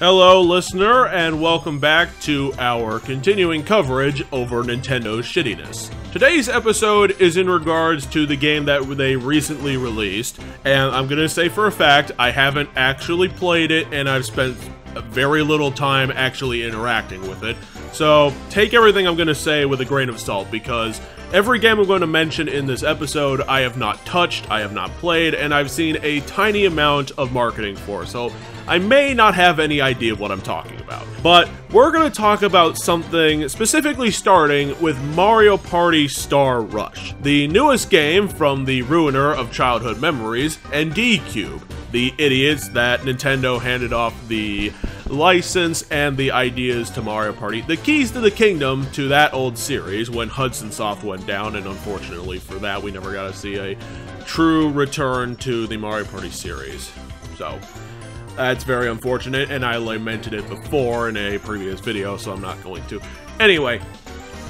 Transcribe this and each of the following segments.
Hello, listener, and welcome back to our continuing coverage over Nintendo's shittiness. Today's episode is in regards to the game that they recently released, and I'm gonna say for a fact, I haven't actually played it, and I've spent very little time actually interacting with it. So, take everything I'm gonna say with a grain of salt, because every game I'm going to mention in this episode, I have not touched, I have not played, and I've seen a tiny amount of marketing for, so I may not have any idea of what I'm talking about. But we're going to talk about something specifically starting with Mario Party Star Rush, the newest game from the ruiner of childhood memories, ND-Cube, the idiots that Nintendo handed off the license and the ideas to Mario Party, the keys to the kingdom to that old series when Hudson Soft went down, and unfortunately for that we never got to see a true return to the Mario Party series. So that's very unfortunate, and I lamented it before in a previous video, so I'm not going to. Anyway,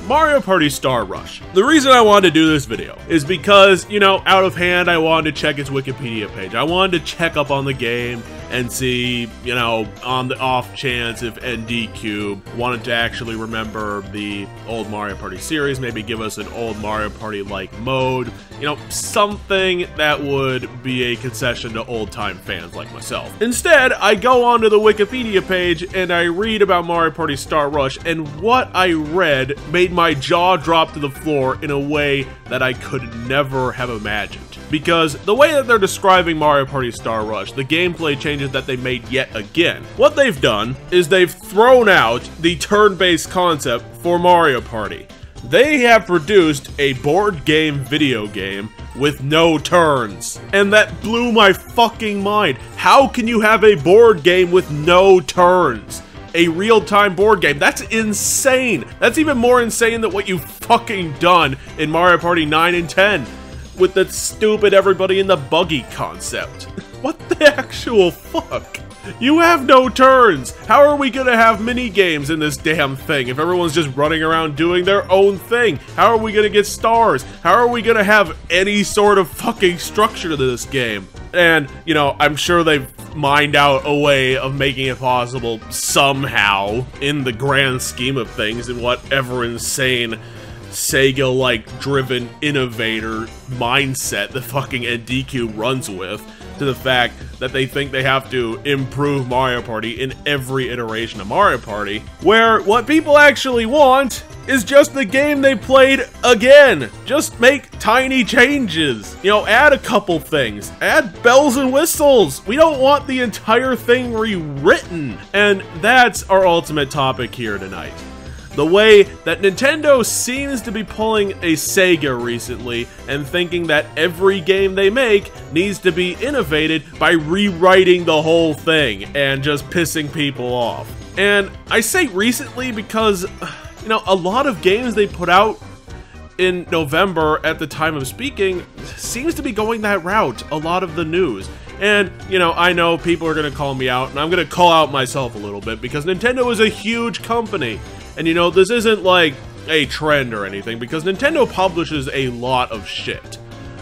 Mario Party Star Rush. The reason I wanted to do this video is because, you know, out of hand, I wanted to check its Wikipedia page. I wanted to check up on the game and see, you know, on the off chance if ND-Cube wanted to actually remember the old Mario Party series, maybe give us an old Mario Party-like mode, you know, something that would be a concession to old-time fans like myself. Instead, I go onto the Wikipedia page and I read about Mario Party Star Rush, and what I read made my jaw drop to the floor in a way that I could never have imagined. Because the way that they're describing Mario Party Star Rush, the gameplay changes that they made yet again, what they've done is they've thrown out the turn-based concept for Mario Party. They have produced a board game video game with no turns. And that blew my fucking mind. How can you have a board game with no turns? A real-time board game. That's insane. That's even more insane than what you've fucking done in Mario Party 9 and 10 with that stupid everybody in the buggy concept. What the actual fuck? You have no turns. How are we gonna have mini games in this damn thing if everyone's just running around doing their own thing? How are we gonna get stars? How are we gonna have any sort of fucking structure to this game? And, you know, I'm sure they've mined out a way of making it possible somehow in the grand scheme of things in whatever insane Sega-like driven innovator mindset the fucking ND-Cube runs with, to the fact that they think they have to improve Mario Party in every iteration of Mario Party, where what people actually want is just the game they played again. Just make tiny changes. You know, add a couple things. Add bells and whistles. We don't want the entire thing rewritten. And that's our ultimate topic here tonight. The way that Nintendo seems to be pulling a Sega recently and thinking that every game they make needs to be innovated by rewriting the whole thing and just pissing people off. And I say recently because, you know, a lot of games they put out in November at the time of speaking seems to be going that route, a lot of the news. And, you know, I know people are going to call me out, and I'm going to call out myself a little bit, because Nintendo is a huge company. And, you know, this isn't like a trend or anything, because Nintendo publishes a lot of shit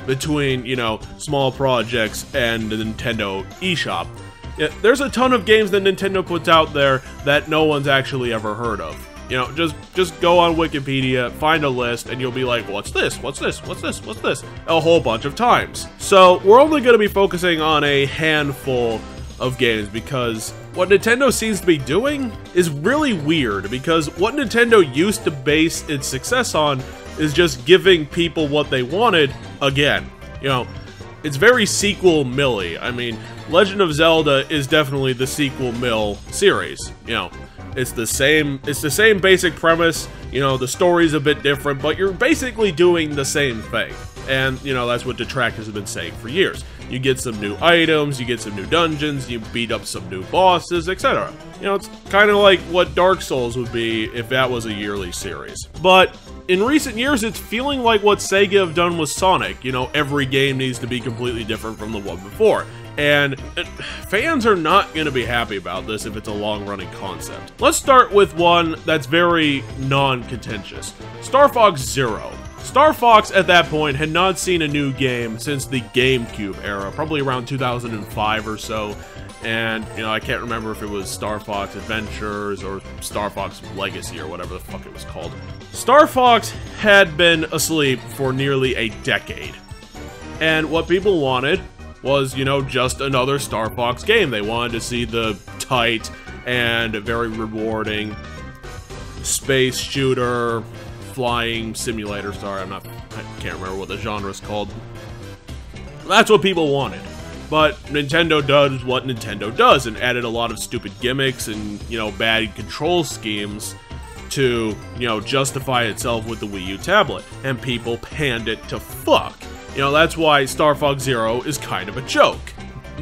between, you know, small projects and the Nintendo eShop. Yeah, there's a ton of games that Nintendo puts out there that no one's actually ever heard of. You know, just go on Wikipedia, find a list, and you'll be like, what's this? What's this? What's this? What's this? A whole bunch of times. So we're only going to be focusing on a handful of games, because what Nintendo seems to be doing is really weird, because what Nintendo used to base its success on is just giving people what they wanted again. You know, it's very sequel-milly. I mean, Legend of Zelda is definitely the sequel-mill series, you know. It's the same basic premise, you know, the story's a bit different, but you're basically doing the same thing. And, you know, that's what detractors have been saying for years. You get some new items, you get some new dungeons, you beat up some new bosses, etc. You know, it's kind of like what Dark Souls would be if that was a yearly series. But in recent years, it's feeling like what Sega have done with Sonic. You know, every game needs to be completely different from the one before. And fans are not going to be happy about this if it's a long-running concept. Let's start with one that's very non-contentious. Star Fox Zero. Star Fox at that point had not seen a new game since the GameCube era, probably around 2005 or so. And, you know, I can't remember if it was Star Fox Adventures or Star Fox Legacy or whatever the fuck it was called. Star Fox had been asleep for nearly a decade. And what people wanted was, you know, just another Star Fox game. They wanted to see the tight and very rewarding space shooter, flying simulator. Sorry, I can't remember what the genre is called. That's what people wanted. But Nintendo does what Nintendo does and added a lot of stupid gimmicks and, you know, bad control schemes to, you know, justify itself with the Wii U tablet. And people panned it to fuck. You know, that's why Star Fox Zero is kind of a joke.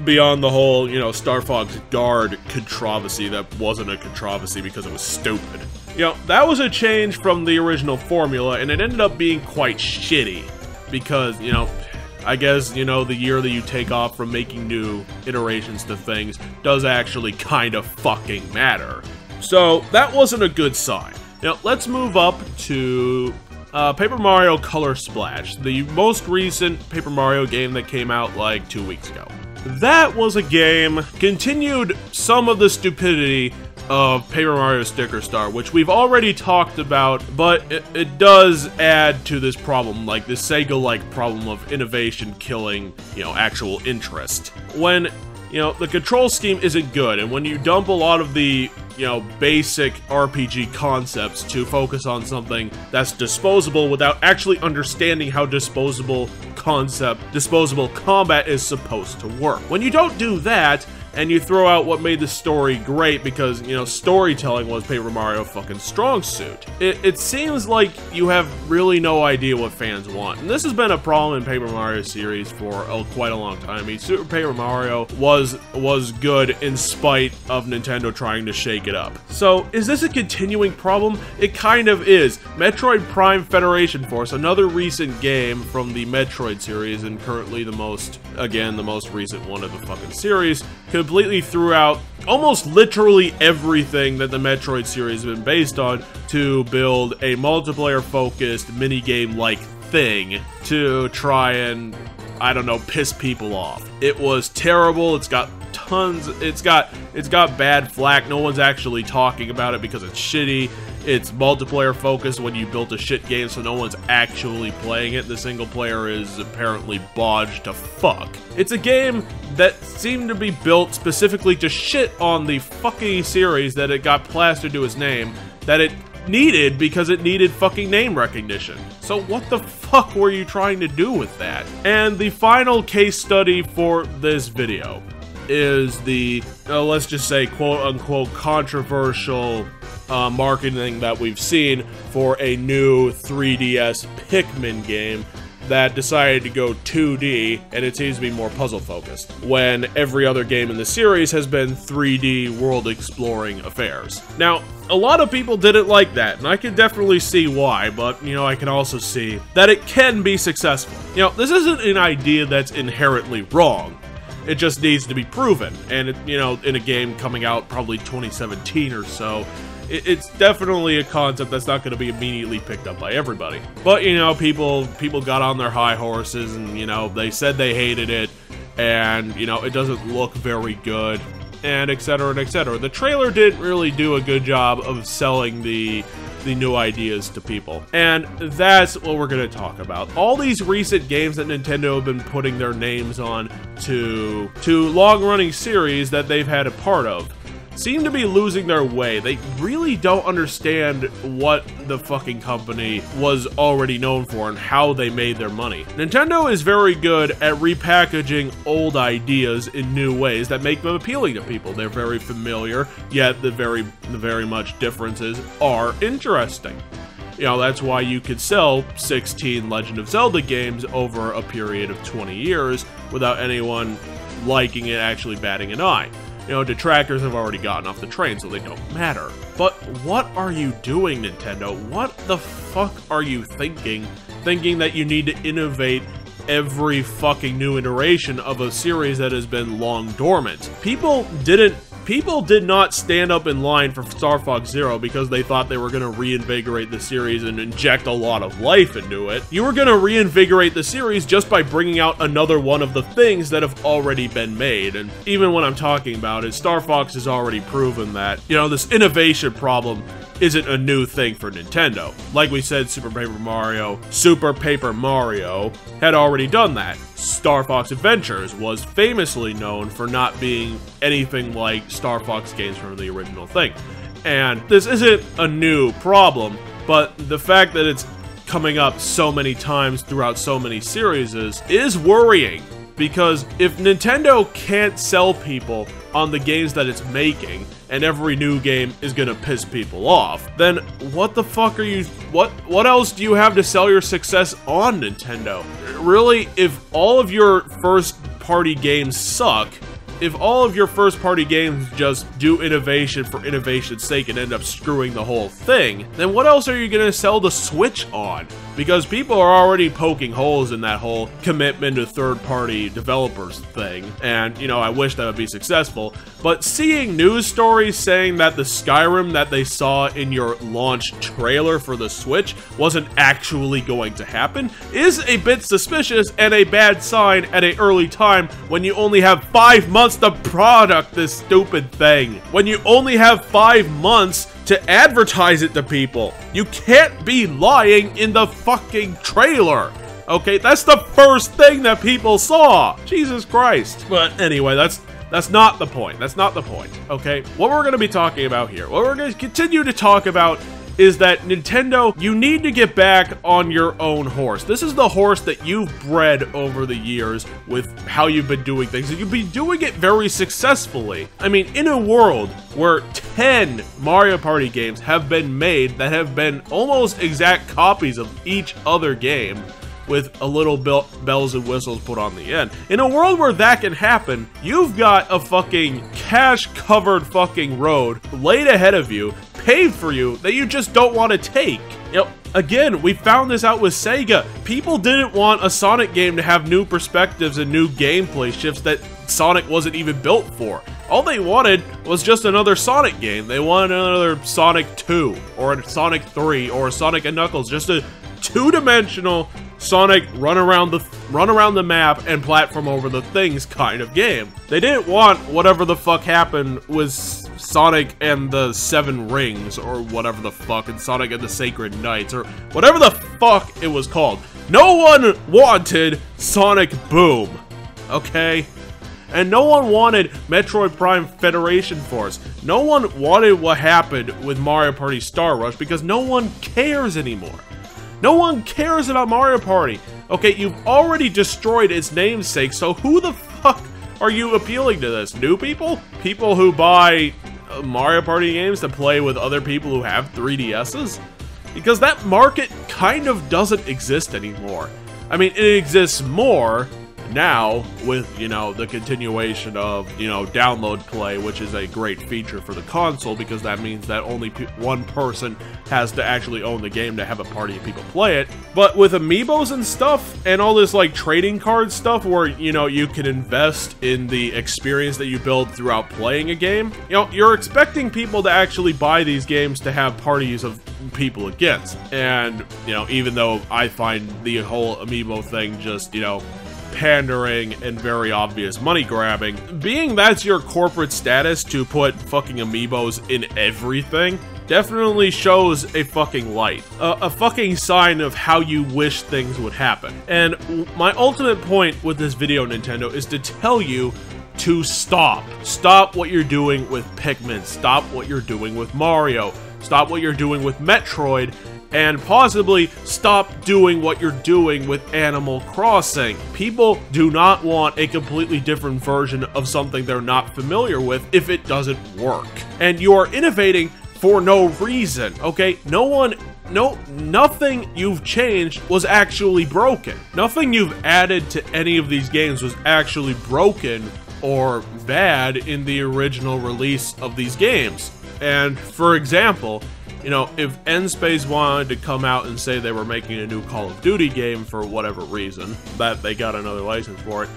Beyond the whole, you know, Star Fox Guard controversy that wasn't a controversy because it was stupid. You know, that was a change from the original formula, and it ended up being quite shitty. Because, you know, I guess, you know, the year that you take off from making new iterations to things does actually kind of fucking matter. So, that wasn't a good sign. Now, let's move up to Paper Mario Color Splash, the most recent Paper Mario game that came out like 2 weeks ago. That was a game, continued some of the stupidity of Paper Mario Sticker Star, which we've already talked about, but it does add to this problem, like this Sega-like problem of innovation killing, you know, actual interest. When, you know, the control scheme isn't good, and when you dump a lot of the, you know, basic RPG concepts to focus on something that's disposable without actually understanding how disposable combat is supposed to work. When you don't do that, and you throw out what made the story great because, you know, storytelling was Paper Mario fucking strong suit. It seems like you have really no idea what fans want. And this has been a problem in Paper Mario series for quite a long time. I mean, Super Paper Mario was good in spite of Nintendo trying to shake it up. So, is this a continuing problem? It kind of is. Metroid Prime Federation Force, another recent game from the Metroid series, and currently the most recent one of the fucking series, completely threw out almost literally everything that the Metroid series has been based on to build a multiplayer-focused minigame-like thing to try and, I don't know, piss people off. It was terrible. It's got bad flack. No one's actually talking about it because it's shitty. It's multiplayer focused when you built a shit game, so no one's actually playing it. The single player is apparently bodged to fuck. It's a game that seemed to be built specifically to shit on the fucking series that it got plastered to its name, that it needed because it needed fucking name recognition. So what the fuck were you trying to do with that? And the final case study for this video is the, let's just say, quote-unquote controversial marketing that we've seen for a new 3DS Pikmin game that decided to go 2D, and it seems to be more puzzle-focused, when every other game in the series has been 3D world-exploring affairs. Now, a lot of people didn't like that, and I can definitely see why, but, you know, I can also see that it can be successful. You know, this isn't an idea that's inherently wrong. It just needs to be proven, and, you know, in a game coming out probably 2017 or so, it's definitely a concept that's not going to be immediately picked up by everybody. But, you know, people got on their high horses and, you know, they said they hated it, and, you know, it doesn't look very good, and etc. and etc. The trailer didn't really do a good job of selling the new ideas to people. And that's what we're going to talk about. All these recent games that Nintendo have been putting their names on to long-running series that they've had a part of seem to be losing their way. They really don't understand what the fucking company was already known for and how they made their money. Nintendo is very good at repackaging old ideas in new ways that make them appealing to people. They're very familiar, yet the very much differences are interesting. You know, that's why you could sell 16 Legend of Zelda games over a period of 20 years without anyone liking it, actually batting an eye. You know, detractors have already gotten off the train, so they don't matter. But what are you doing, Nintendo? What the fuck are you thinking? Thinking that you need to innovate every fucking new iteration of a series that has been long dormant. People didn't People did not stand up in line for Star Fox Zero because they thought they were going to reinvigorate the series and inject a lot of life into it. You were going to reinvigorate the series just by bringing out another one of the things that have already been made. And even what I'm talking about is Star Fox has already proven that, you know, this innovation problem isn't a new thing for Nintendo. Like we said, Super Paper Mario had already done that. Star Fox Adventures was famously known for not being anything like Star Fox games from the original thing. And this isn't a new problem, but the fact that it's coming up so many times throughout so many series is worrying. Because if Nintendo can't sell people on the games that it's making, and every new game is gonna piss people off, then what the fuck are you, what else do you have to sell your success on, Nintendo? Really, if all of your first-party games suck, if all of your first-party games just do innovation for innovation's sake and end up screwing the whole thing, then what else are you gonna sell the Switch on? Because people are already poking holes in that whole commitment to third-party developers thing, and, you know, I wish that would be successful, but seeing news stories saying that the Skyrim that they saw in your launch trailer for the Switch wasn't actually going to happen is a bit suspicious and a bad sign at an early time when you only have 5 months to product this stupid thing. When you only have 5 months to advertise it to people. You can't be lying in the fucking trailer. Okay, that's the first thing that people saw. Jesus Christ. But anyway, that's not the point. That's not the point. Okay, what we're going to be talking about here, what we're going to continue to talk about is that Nintendo, you need to get back on your own horse. This is the horse that you've bred over the years with how you've been doing things, and you've been doing it very successfully. I mean, in a world where 10 Mario Party games have been made that have been almost exact copies of each other game, with a little bells and whistles put on the end. In a world where that can happen, you've got a fucking cash-covered fucking road laid ahead of you, paved for you, that you just don't want to take. You know, again, we found this out with Sega. People didn't want a Sonic game to have new perspectives and new gameplay shifts that Sonic wasn't even built for. All they wanted was just another Sonic game. They wanted another Sonic 2, or a Sonic 3, or a Sonic and Knuckles, just a two-dimensional Sonic run around the map and platform over the things kind of game. They didn't want whatever the fuck happened with Sonic and the Seven Rings, or whatever the fuck, and Sonic and the Sacred Knights, or whatever the fuck it was called. No one wanted Sonic Boom, okay? And no one wanted Metroid Prime Federation Force. No one wanted what happened with Mario Party Star Rush because no one cares anymore. No one cares about Mario Party. Okay, you've already destroyed its namesake, so who the fuck are you appealing to this? New people? People who buy Mario Party games to play with other people who have 3DSs? Because that market kind of doesn't exist anymore. I mean, it exists more now with, you know, the continuation of, you know, download play, which is a great feature for the console because that means that only one person has to actually own the game to have a party of people play it. But with amiibos and stuff and all this like trading card stuff where, you know, you can invest in the experience that you build throughout playing a game, you know, you're expecting people to actually buy these games to have parties of people against. And, you know, even though I find the whole amiibo thing just, you know, pandering and very obvious money grabbing, being that's your corporate status to put fucking amiibos in everything definitely shows a fucking light, a fucking sign of how you wish things would happen. And my ultimate point with this video, Nintendo, is to tell you to stop. Stop what you're doing with Pikmin. Stop what you're doing with Mario. Stop what you're doing with Metroid. And possibly stop doing what you're doing with Animal Crossing. People do not want a completely different version of something they're not familiar with if it doesn't work. And you are innovating for no reason, okay? Nothing you've changed was actually broken. Nothing you've added to any of these games was actually broken or bad in the original release of these games. And for example, you know, if N-Space wanted to come out and say they were making a new Call of Duty game for whatever reason, that they got another license for it,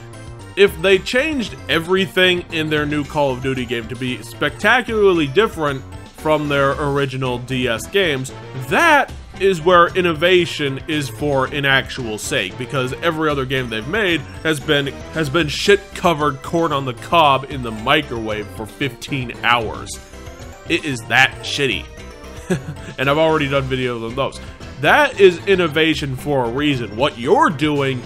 if they changed everything in their new Call of Duty game to be spectacularly different from their original DS games, that is where innovation is for an actual sake, because every other game they've made has been shit-covered corn on the cob in the microwave for 15 hours. It is that shitty. And I've already done videos on those. That is innovation for a reason. What you're doing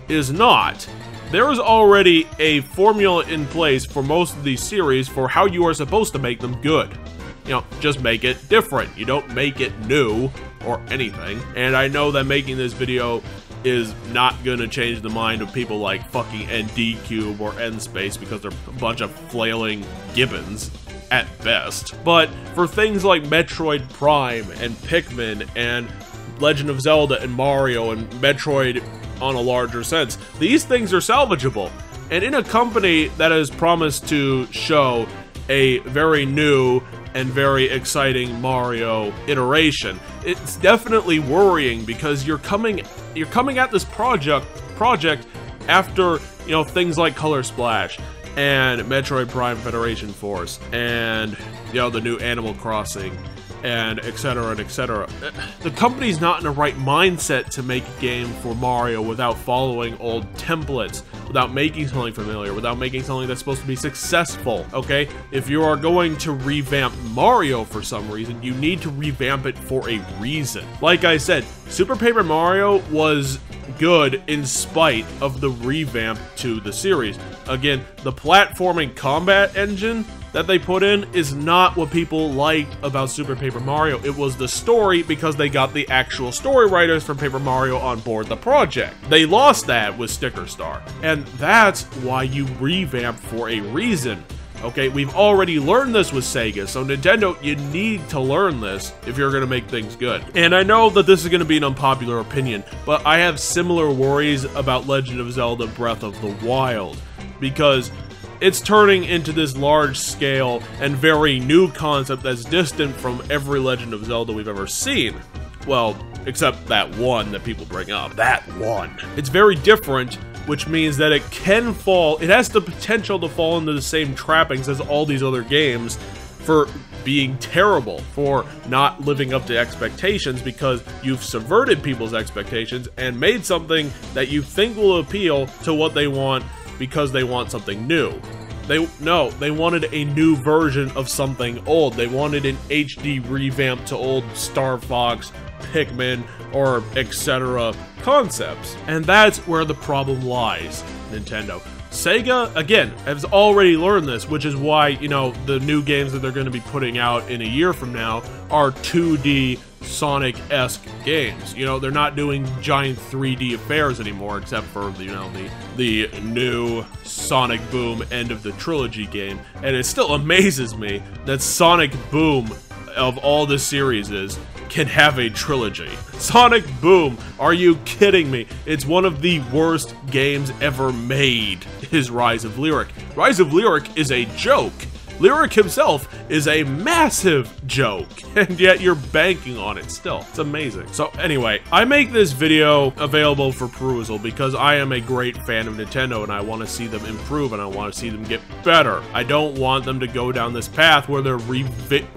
is not. There is already a formula in place for most of these series for how you are supposed to make them good. You know, just make it different. You don't make it new or anything. And I know that making this video is not gonna change the mind of people like fucking ND Cube or N-Space, because they're a bunch of flailing gibbons at best. But for things like Metroid Prime and Pikmin and Legend of Zelda and Mario and Metroid on a larger sense, these things are salvageable. And in a company that has promised to show a very new and very exciting Mario iteration, it's definitely worrying, because you're coming at this project after, you know, things like Color Splash and Metroid Prime Federation Force and, you know, the new Animal Crossing and etc. and etc. The company's not in the right mindset to make a game for Mario without following old templates, without making something familiar, without making something that's supposed to be successful, okay? If you are going to revamp Mario for some reason, you need to revamp it for a reason. Like I said, Super Paper Mario was good in spite of the revamp to the series. Again, the platforming combat engine that they put in is not what people liked about Super Paper Mario. It was the story, because they got the actual story writers from Paper Mario on board the project. They lost that with Sticker Star, and that's why you revamp for a reason. Okay, we've already learned this with Sega, so Nintendo, you need to learn this if you're gonna make things good. And I know that this is gonna be an unpopular opinion, but I have similar worries about Legend of Zelda Breath of the Wild, because it's turning into this large-scale and very new concept that's distant from every Legend of Zelda we've ever seen. Well, except that one that people bring up. That one. It's very different, which means that it has the potential to fall into the same trappings as all these other games for being terrible, for not living up to expectations, because you've subverted people's expectations and made something that you think will appeal to what they want, because they want something new. They wanted a new version of something old. They wanted an HD revamp to old Star Fox, Pikmin, or etc. concepts. And that's where the problem lies, Nintendo. Sega, again, has already learned this, which is why, you know, the new games that they're going to be putting out in a year from now are 2D Sonic-esque games. You know, they're not doing giant 3D affairs anymore, except for, you know, the new Sonic Boom end of the trilogy game. And it still amazes me that Sonic Boom, of all the series, can have a trilogy. Sonic Boom, are you kidding me? It's one of the worst games ever made, is Rise of Lyric. Rise of Lyric is a joke. Lyric himself is a massive joke, and yet you're banking on it still. It's amazing. So anyway, I make this video available for perusal because I am a great fan of Nintendo, and I want to see them improve, and I want to see them get better. I don't want them to go down this path where they're revamping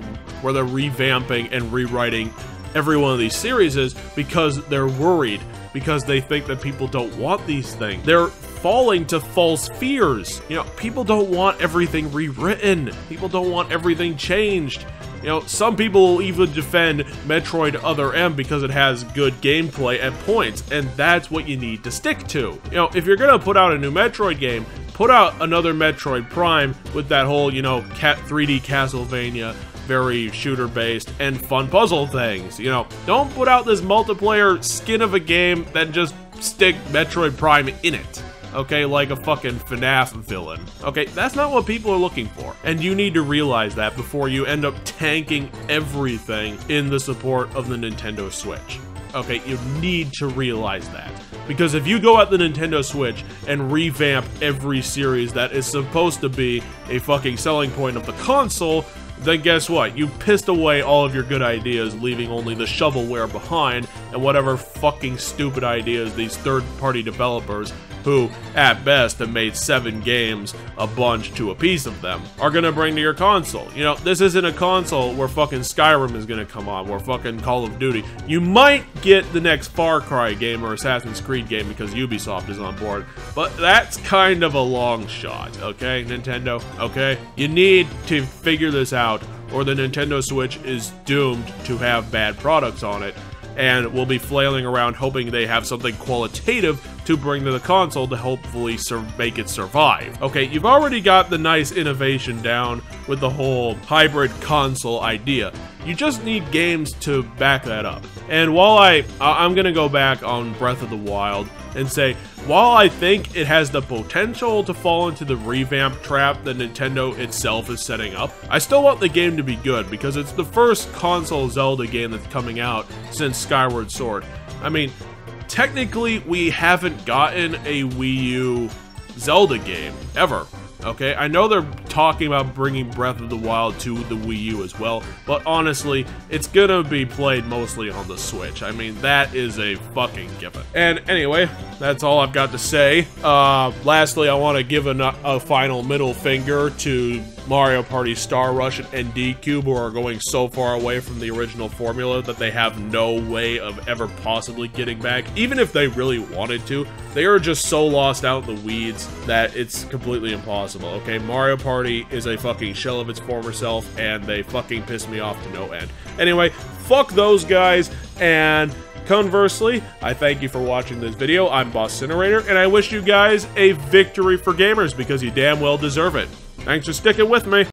and rewriting every one of these series because they're worried, because they think that people don't want these things. They're falling to false fears. You know, people don't want everything rewritten. People don't want everything changed. You know, some people will even defend Metroid Other M because it has good gameplay at points, and that's what you need to stick to. You know, if you're gonna put out a new Metroid game, put out another Metroid Prime with that whole, you know, 3D Castlevania, very shooter-based, and fun puzzle things. You know, don't put out this multiplayer skin of a game, then just stick Metroid Prime in it. Okay, like a fucking FNAF villain. Okay, that's not what people are looking for. And you need to realize that before you end up tanking everything in the support of the Nintendo Switch. Okay, you need to realize that. Because if you go at the Nintendo Switch and revamp every series that is supposed to be a fucking selling point of the console, then guess what? You pissed away all of your good ideas, leaving only the shovelware behind, and whatever fucking stupid ideas these third-party developers who, at best, have made 7 games a bunch to a piece of them, are gonna bring to your console. You know, this isn't a console where fucking Skyrim is gonna come on, where fucking Call of Duty. You might get the next Far Cry game or Assassin's Creed game because Ubisoft is on board, but that's kind of a long shot, okay, Nintendo? Okay? You need to figure this out, or the Nintendo Switch is doomed to have bad products on it, and we'll be flailing around hoping they have something qualitative to bring to the console to hopefully make it survive. Okay, you've already got the nice innovation down with the whole hybrid console idea. You just need games to back that up. And while I'm gonna go back on Breath of the Wild and say, while I think it has the potential to fall into the revamp trap that Nintendo itself is setting up, I still want the game to be good because it's the first console Zelda game that's coming out since Skyward Sword. I mean, technically, we haven't gotten a Wii U Zelda game, ever. Okay, I know they're talking about bringing Breath of the Wild to the Wii U as well, but honestly, it's gonna be played mostly on the Switch. I mean, that is a fucking given. And anyway, that's all I've got to say. Lastly, I want to give a final middle finger to Mario Party Star Rush and ND Cube, who are going so far away from the original formula that they have no way of ever possibly getting back. Even if they really wanted to, they are just so lost out in the weeds that it's completely impossible, okay? Mario Party is a fucking shell of its former self, and they fucking piss me off to no end. Anyway, fuck those guys, and conversely, I thank you for watching this video. I'm Bosscinerator, and I wish you guys a victory for gamers, because you damn well deserve it. Thanks for sticking with me.